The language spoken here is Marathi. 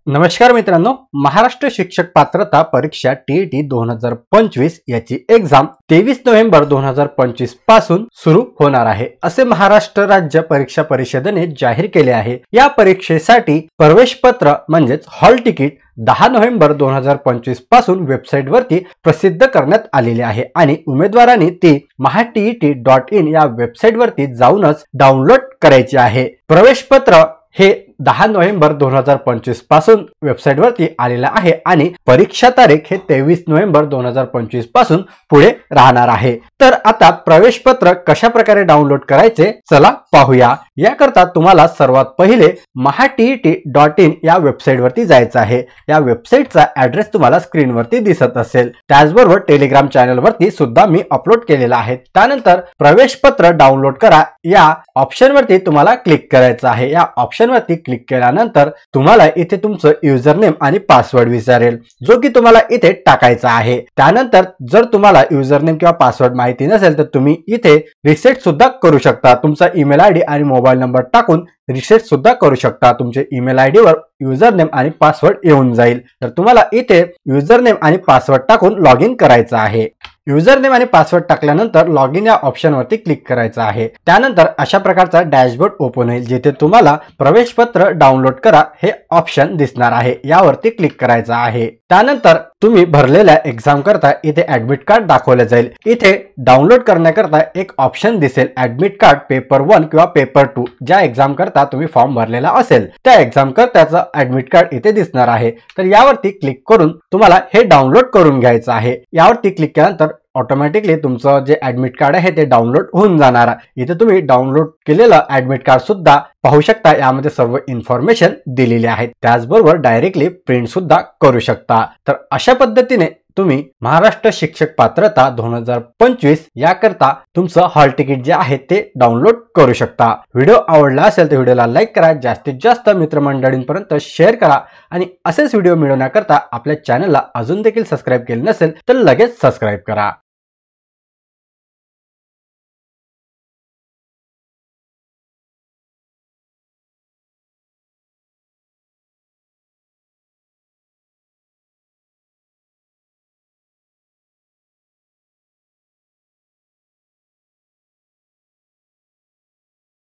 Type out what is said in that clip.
नमस्कार मित्रांनो, महाराष्ट्र शिक्षक पात्रता परीक्षा टीईटी 2025 याची एक्झाम 23 नोव्हेंबर 2025 पासून सुरू होणार आहे असे महाराष्ट्र राज्य परीक्षा परिषदेने जाहीर केले आहे। या परीक्षेसाठी प्रवेश पत्र म्हणजेच हॉल तिकीट 10 नोव्हेंबर 2025 पासून वेबसाईट वरती प्रसिद्ध करण्यात आलेले आहे आणि उमेदवारांनी ती mahatet.in या वेबसाईट वरती जाऊनच डाउनलोड करायची आहे। प्रवेश पत्र हे 10 नोव्हेंबर 2025 पासून वेबसाईट वरती आलेला आहे आणि परीक्षा तारीख हे 23 नोव्हेंबर 2025 पासून पुढे राहणार आहे। तर आता प्रवेश पत्र कशा प्रकारे डाउनलोड करायचे चला पाहूया। याकरता तुम्हाला सर्वात पहिले mahatet.in या वेबसाईट वरती जायचं आहे। या वेबसाईटचा ऍड्रेस तुम्हाला स्क्रीन वरती दिसत असेल। त्याचबरोबर टेलिग्राम चॅनल वरती सुद्धा मी अपलोड केलेला आहे। त्यानंतर प्रवेश पत्र डाउनलोड करा या ऑप्शन वरती तुम्हाला क्लिक करायचं आहे। या ऑप्शन वरती क्लिक केल्यानंतर तुम्हाला इथे तुमचं युजर नेम आणि पासवर्ड विचारेल, जो की तुम्हाला इथे टाकायचा आहे। त्यानंतर जर तुम्हाला युजर नेम किंवा पासवर्ड माहिती नसेल तर तुम्ही इथे रिसेट सुद्धा करू शकता। तुमचा ईमेल आयडी आणि मोबाईल नंबर टाकून रिसेट सुद्धा करू शकता। तुमचे ईमेल आयडी वर युजर नेम आणि पासवर्ड येऊन जाईल। तर तुम्हाला इथे युजर नेम आणि पासवर्ड टाकून लॉग इन करायचं आहे। युजर नेम आणि पासवर्ड टाकल्यानंतर लॉग इन या ऑप्शन वरती क्लिक करायचं आहे। त्यानंतर अशा प्रकारचा डॅशबोर्ड ओपन होईल, जिथे तुम्हाला प्रवेश पत्र डाउनलोड करा हे ऑप्शन दिसणार आहे। यावरती क्लिक करायचं आहे। त्यानंतर तुम्ही भरलेल्या एक्झाम करता इथे ऍडमिट कार्ड दाखवले जाईल। इथे डाउनलोड करण्याकरता एक ऑप्शन दिसेल, ऍडमिट कार्ड पेपर 1 किंवा पेपर 2 ज्या एक्झाम करता तुम्ही फॉर्म भरलेला असेल त्या एक्झाम करताचं ऍडमिट कार्ड इथे दिसणार आहे। तर यावरती क्लिक करून तुम्हाला हे डाउनलोड करून घ्यायचं आहे। यावरती क्लिक केल्यानंतर ऑटोमॅटिकली तुमचं जे ऍडमिट कार्ड आहे ते डाउनलोड होऊन जाणार आहे। इथे तुम्ही डाउनलोड केलेलं ऍडमिट कार्ड सुद्धा पाहू शकता। यामध्ये सर्व इन्फॉर्मेशन दिलेली आहे। त्याचबरोबर डायरेक्टली प्रिंट सुद्धा करू शकता। तर अशा पद्धतीने तुम्ही महाराष्ट्र शिक्षक पात्रता 2025 याकरता तुमचं हॉल तिकीट जे आहे ते डाउनलोड करू शकता। व्हिडिओ आवडला असेल तर व्हिडिओला लाईक करा, जास्तीत जास्त मित्रमंडळींपर्यंत शेअर करा आणि असेच व्हिडिओ मिळवण्याकरता आपल्या चॅनलला अजून देखील सबस्क्राईब केले नसेल तर लगेच सबस्क्राईब करा।